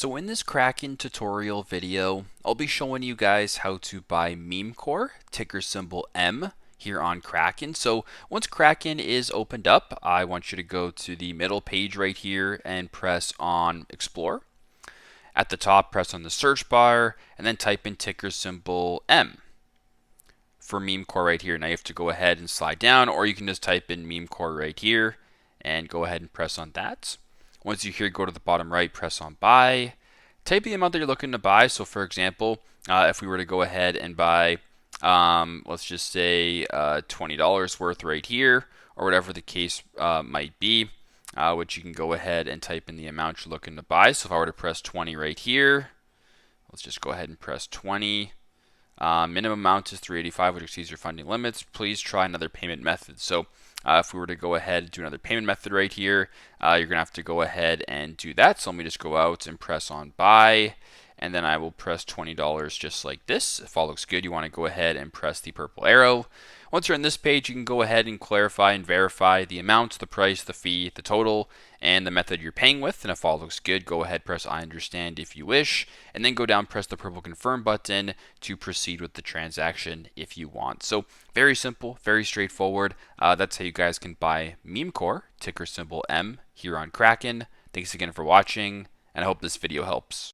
So in this Kraken tutorial video, I'll be showing you guys how to buy MemeCore, ticker symbol M, here on Kraken. So once Kraken is opened up, I want you to go to the middle page right here and press on Explore. At the top, press on the search bar and then type in ticker symbol M for MemeCore right here. Now you have to go ahead and slide down, or you can just type in MemeCore right here and go ahead and press on that. Once you're here, go to the bottom right, press on buy. Type the amount that you're looking to buy. So for example, if we were to go ahead and buy, let's just say $20 worth right here, or whatever the case might be, which you can go ahead and type in the amount you're looking to buy. So if I were to press 20 right here, let's just go ahead and press 20. Minimum amount is 385, which exceeds your funding limits. Please try another payment method. So if we were to go ahead and do another payment method right here, you're going to have to go ahead and do that. So let me just go out and press on buy, and then I will press $20 just like this. If all looks good, you want to go ahead and press the purple arrow. Once you're on this page, you can go ahead and clarify and verify the amount, the price, the fee, the total, and the method you're paying with. And if all looks good, go ahead, press I understand if you wish, and then go down, press the purple confirm button to proceed with the transaction if you want. So very simple, very straightforward. That's how you guys can buy MemeCore, ticker symbol M, here on Kraken. Thanks again for watching, and I hope this video helps.